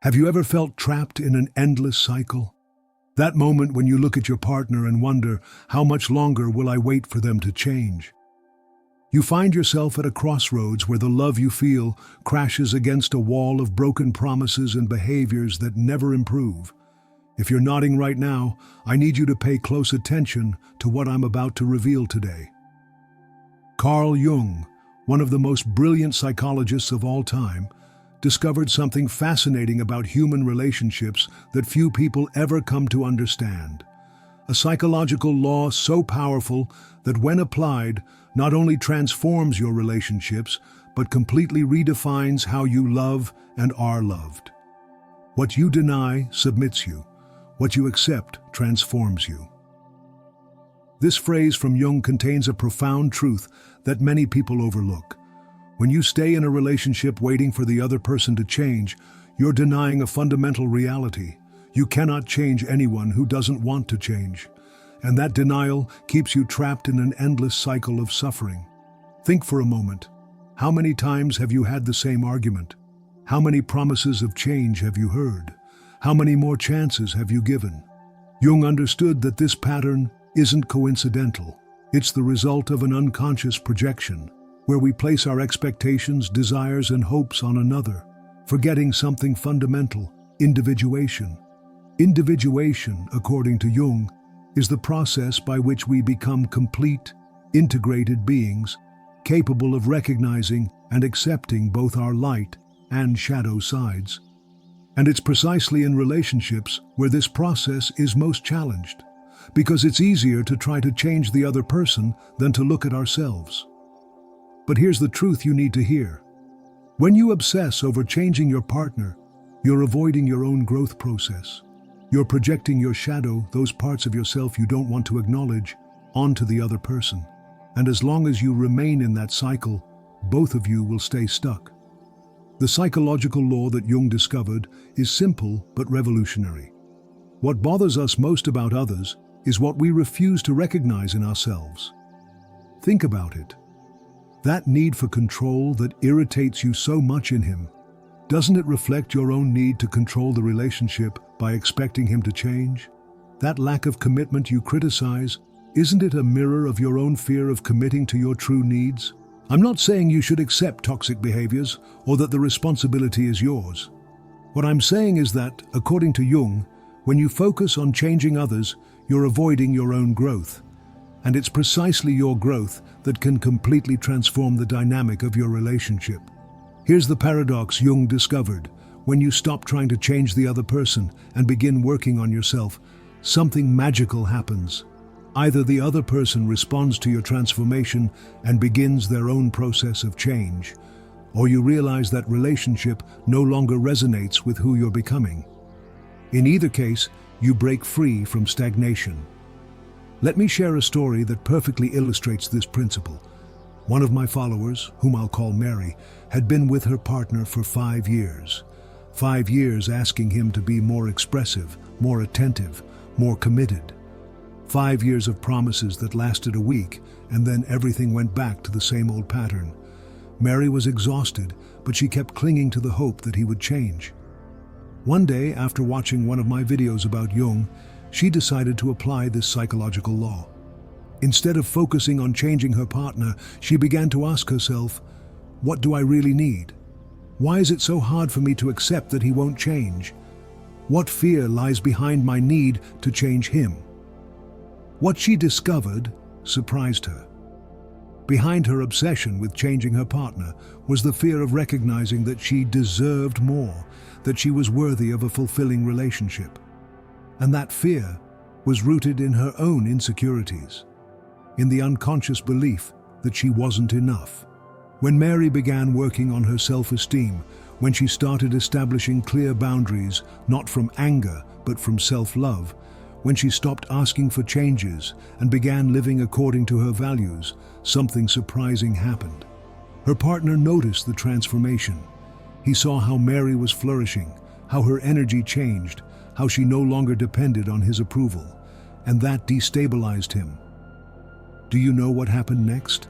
Have you ever felt trapped in an endless cycle? That moment when you look at your partner and wonder, how much longer will I wait for them to change? You find yourself at a crossroads where the love you feel crashes against a wall of broken promises and behaviors that never improve. If you're nodding right now, I need you to pay close attention to what I'm about to reveal today. Carl Jung, one of the most brilliant psychologists of all time, discovered something fascinating about human relationships that few people ever come to understand. A psychological law so powerful that when applied, not only transforms your relationships, but completely redefines how you love and are loved. What you deny submits you. What you accept transforms you. This phrase from Jung contains a profound truth that many people overlook. When you stay in a relationship waiting for the other person to change, you're denying a fundamental reality. You cannot change anyone who doesn't want to change. And that denial keeps you trapped in an endless cycle of suffering. Think for a moment. How many times have you had the same argument? How many promises of change have you heard? How many more chances have you given? Jung understood that this pattern isn't coincidental. It's the result of an unconscious projection, where we place our expectations, desires, and hopes on another, forgetting something fundamental: individuation. Individuation, according to Jung, is the process by which we become complete, integrated beings, capable of recognizing and accepting both our light and shadow sides. And it's precisely in relationships where this process is most challenged, because it's easier to try to change the other person than to look at ourselves. But here's the truth you need to hear. When you obsess over changing your partner, you're avoiding your own growth process. You're projecting your shadow, those parts of yourself you don't want to acknowledge, onto the other person. And as long as you remain in that cycle, both of you will stay stuck. The psychological law that Jung discovered is simple but revolutionary. What bothers us most about others is what we refuse to recognize in ourselves. Think about it. That need for control that irritates you so much in him, doesn't it reflect your own need to control the relationship by expecting him to change? That lack of commitment you criticize, isn't it a mirror of your own fear of committing to your true needs? I'm not saying you should accept toxic behaviors or that the responsibility is yours. What I'm saying is that, according to Jung, when you focus on changing others, you're avoiding your own growth. And it's precisely your growth that can completely transform the dynamic of your relationship. Here's the paradox Jung discovered. When you stop trying to change the other person and begin working on yourself, something magical happens. Either the other person responds to your transformation and begins their own process of change, or you realize that relationship no longer resonates with who you're becoming. In either case, you break free from stagnation. Let me share a story that perfectly illustrates this principle. One of my followers, whom I'll call Mary, had been with her partner for 5 years. 5 years asking him to be more expressive, more attentive, more committed. 5 years of promises that lasted a week, and then everything went back to the same old pattern. Mary was exhausted, but she kept clinging to the hope that he would change. One day, after watching one of my videos about Jung, she decided to apply this psychological law. Instead of focusing on changing her partner, she began to ask herself, what do I really need? Why is it so hard for me to accept that he won't change? What fear lies behind my need to change him? What she discovered surprised her. Behind her obsession with changing her partner was the fear of recognizing that she deserved more, that she was worthy of a fulfilling relationship. And that fear was rooted in her own insecurities, in the unconscious belief that she wasn't enough. When Mary began working on her self-esteem, when she started establishing clear boundaries, not from anger, but from self-love, when she stopped asking for changes and began living according to her values, something surprising happened. Her partner noticed the transformation. He saw how Mary was flourishing, how her energy changed, how she no longer depended on his approval, and that destabilized him. Do you know what happened next?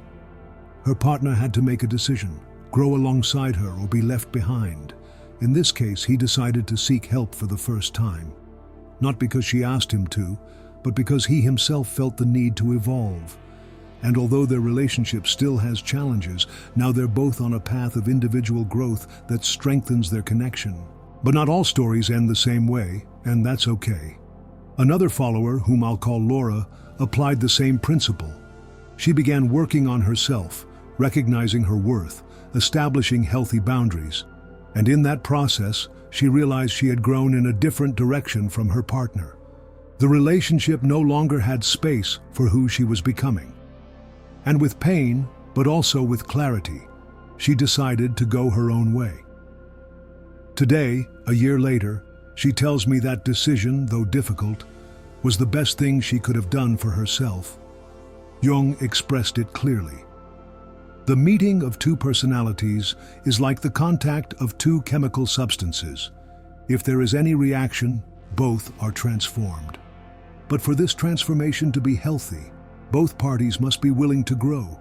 Her partner had to make a decision, grow alongside her or be left behind. In this case, he decided to seek help for the first time. Not because she asked him to, but because he himself felt the need to evolve. And although their relationship still has challenges, now they're both on a path of individual growth that strengthens their connection. But not all stories end the same way, and that's okay. Another follower, whom I'll call Laura, applied the same principle. She began working on herself, recognizing her worth, establishing healthy boundaries. And in that process, she realized she had grown in a different direction from her partner. The relationship no longer had space for who she was becoming. And with pain, but also with clarity, she decided to go her own way. Today, a year later, she tells me that decision, though difficult, was the best thing she could have done for herself. Jung expressed it clearly. The meeting of two personalities is like the contact of two chemical substances. If there is any reaction, both are transformed. But for this transformation to be healthy, both parties must be willing to grow.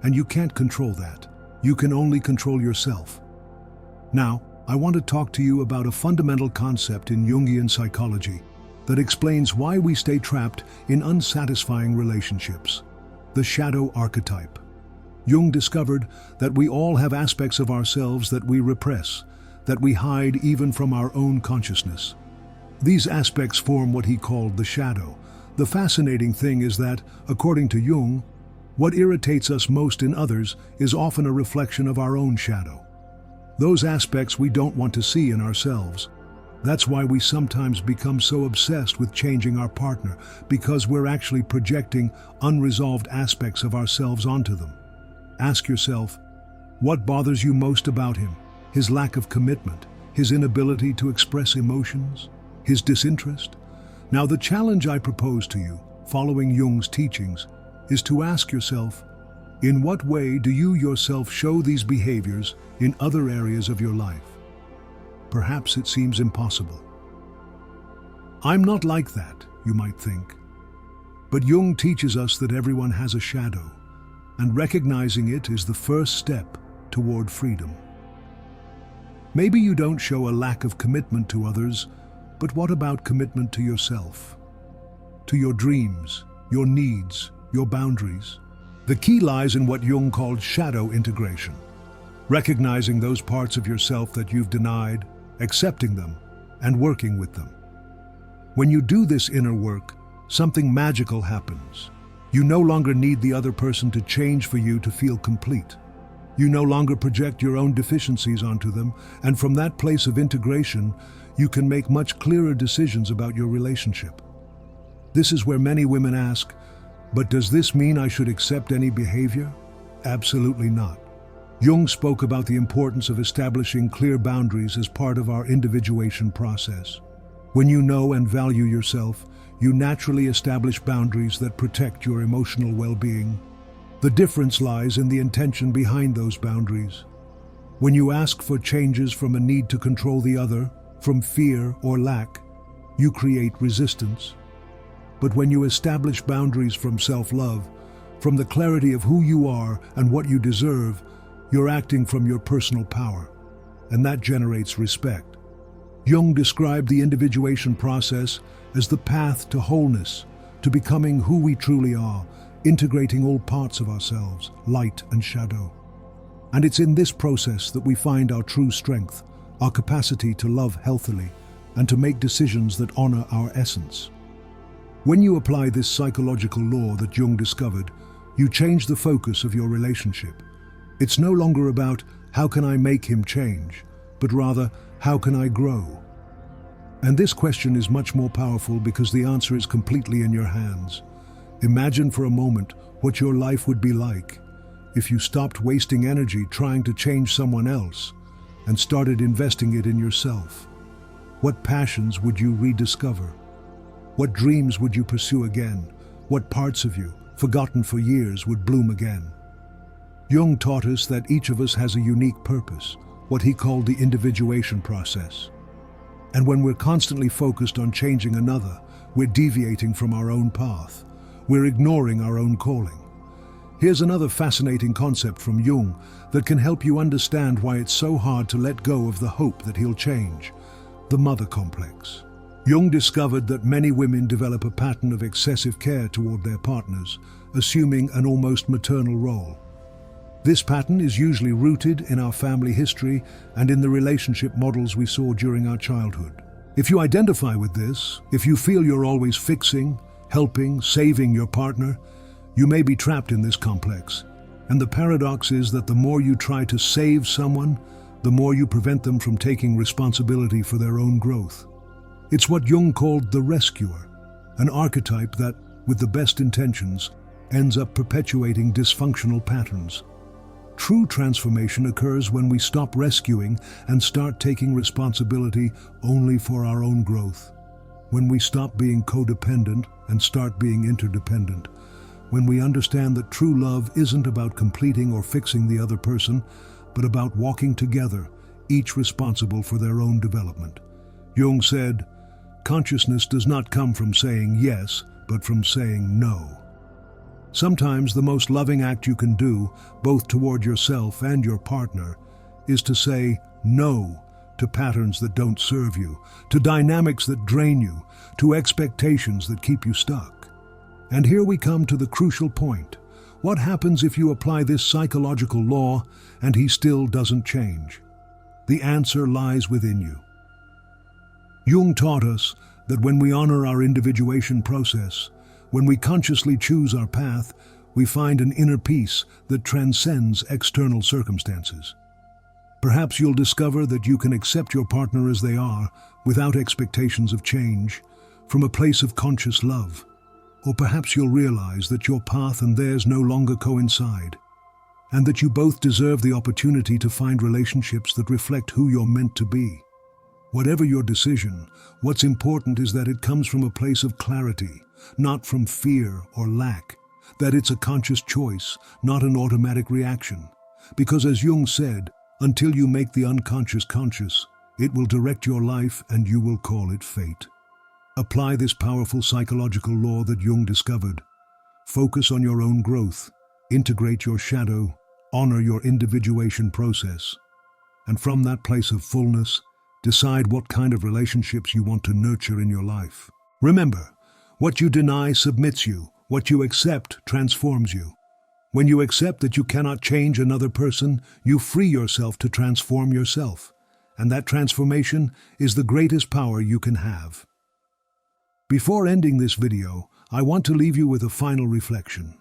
And you can't control that. You can only control yourself. Now, I want to talk to you about a fundamental concept in Jungian psychology that explains why we stay trapped in unsatisfying relationships: the shadow archetype. Jung discovered that we all have aspects of ourselves that we repress, that we hide even from our own consciousness. These aspects form what he called the shadow. The fascinating thing is that, according to Jung, what irritates us most in others is often a reflection of our own shadow. Those aspects we don't want to see in ourselves. That's why we sometimes become so obsessed with changing our partner, because we're actually projecting unresolved aspects of ourselves onto them. Ask yourself, what bothers you most about him? His lack of commitment, his inability to express emotions, his disinterest? Now, the challenge I propose to you, following Jung's teachings, is to ask yourself, in what way do you yourself show these behaviors in other areas of your life? Perhaps it seems impossible. I'm not like that, you might think. But Jung teaches us that everyone has a shadow, and recognizing it is the first step toward freedom. Maybe you don't show a lack of commitment to others, but what about commitment to yourself? To your dreams, your needs, your boundaries? The key lies in what Jung called shadow integration. Recognizing those parts of yourself that you've denied, accepting them, and working with them. When you do this inner work, something magical happens. You no longer need the other person to change for you to feel complete. You no longer project your own deficiencies onto them, and from that place of integration, you can make much clearer decisions about your relationship. This is where many women ask, but does this mean I should accept any behavior? Absolutely not. Jung spoke about the importance of establishing clear boundaries as part of our individuation process. When you know and value yourself, you naturally establish boundaries that protect your emotional well-being. The difference lies in the intention behind those boundaries. When you ask for changes from a need to control the other, from fear or lack, you create resistance. But when you establish boundaries from self-love, from the clarity of who you are and what you deserve, you're acting from your personal power, and that generates respect. Jung described the individuation process as the path to wholeness, to becoming who we truly are, integrating all parts of ourselves, light and shadow. And it's in this process that we find our true strength, our capacity to love healthily, and to make decisions that honor our essence. When you apply this psychological law that Jung discovered, you change the focus of your relationship. It's no longer about, how can I make him change, but rather, how can I grow? And this question is much more powerful because the answer is completely in your hands. Imagine for a moment what your life would be like if you stopped wasting energy trying to change someone else and started investing it in yourself. What passions would you rediscover? What dreams would you pursue again? What parts of you, forgotten for years, would bloom again? Jung taught us that each of us has a unique purpose, what he called the individuation process. And when we're constantly focused on changing another, we're deviating from our own path. We're ignoring our own calling. Here's another fascinating concept from Jung that can help you understand why it's so hard to let go of the hope that he'll change: the mother complex. Jung discovered that many women develop a pattern of excessive care toward their partners, assuming an almost maternal role. This pattern is usually rooted in our family history and in the relationship models we saw during our childhood. If you identify with this, if you feel you're always fixing, helping, saving your partner, you may be trapped in this complex. And the paradox is that the more you try to save someone, the more you prevent them from taking responsibility for their own growth. It's what Jung called the rescuer, an archetype that, with the best intentions, ends up perpetuating dysfunctional patterns. True transformation occurs when we stop rescuing and start taking responsibility only for our own growth. When we stop being codependent and start being interdependent. When we understand that true love isn't about completing or fixing the other person, but about walking together, each responsible for their own development. Jung said, "Consciousness does not come from saying yes, but from saying no." Sometimes the most loving act you can do, both toward yourself and your partner, is to say no to patterns that don't serve you, to dynamics that drain you, to expectations that keep you stuck. And here we come to the crucial point. What happens if you apply this psychological law and he still doesn't change? The answer lies within you. Jung taught us that when we honor our individuation process, when we consciously choose our path, we find an inner peace that transcends external circumstances. Perhaps you'll discover that you can accept your partner as they are, without expectations of change, from a place of conscious love. Or perhaps you'll realize that your path and theirs no longer coincide, and that you both deserve the opportunity to find relationships that reflect who you're meant to be. Whatever your decision, what's important is that it comes from a place of clarity, not from fear or lack, that it's a conscious choice, not an automatic reaction. Because as Jung said, until you make the unconscious conscious, it will direct your life and you will call it fate. Apply this powerful psychological law that Jung discovered. Focus on your own growth, integrate your shadow, honor your individuation process. And from that place of fullness, decide what kind of relationships you want to nurture in your life. Remember, what you deny submits you, what you accept transforms you. When you accept that you cannot change another person, you free yourself to transform yourself. And that transformation is the greatest power you can have. Before ending this video, I want to leave you with a final reflection.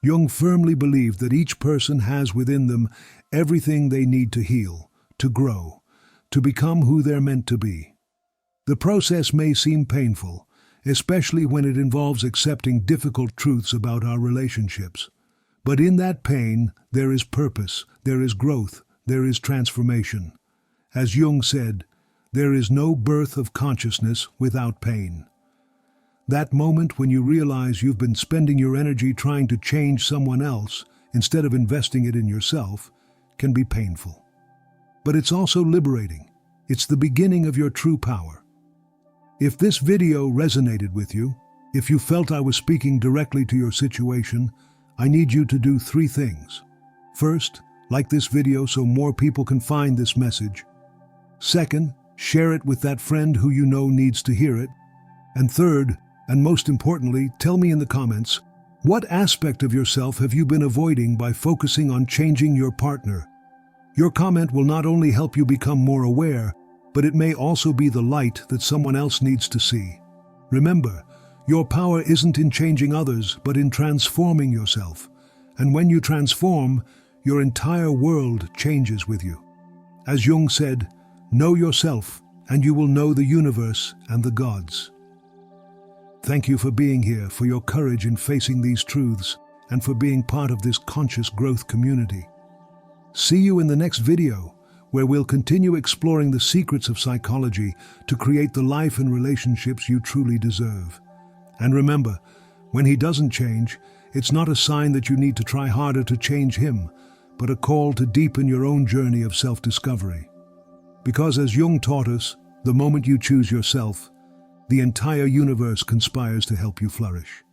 Jung firmly believed that each person has within them everything they need to heal, to grow, to become who they're meant to be. The process may seem painful, especially when it involves accepting difficult truths about our relationships. But in that pain, there is purpose, there is growth, there is transformation. As Jung said, there is no birth of consciousness without pain. That moment when you realize you've been spending your energy trying to change someone else instead of investing it in yourself can be painful. But it's also liberating. It's the beginning of your true power. If this video resonated with you, if you felt I was speaking directly to your situation, I need you to do 3 things. First, like this video so more people can find this message. Second, share it with that friend who you know needs to hear it. And third, and most importantly, tell me in the comments, what aspect of yourself have you been avoiding by focusing on changing your partner? Your comment will not only help you become more aware, but it may also be the light that someone else needs to see. Remember, your power isn't in changing others, but in transforming yourself. And when you transform, your entire world changes with you. As Jung said, know yourself, and you will know the universe and the gods. Thank you for being here, for your courage in facing these truths, and for being part of this conscious growth community. See you in the next video, where we'll continue exploring the secrets of psychology to create the life and relationships you truly deserve. And remember, when he doesn't change, it's not a sign that you need to try harder to change him, but a call to deepen your own journey of self-discovery. Because as Jung taught us, the moment you choose yourself, the entire universe conspires to help you flourish.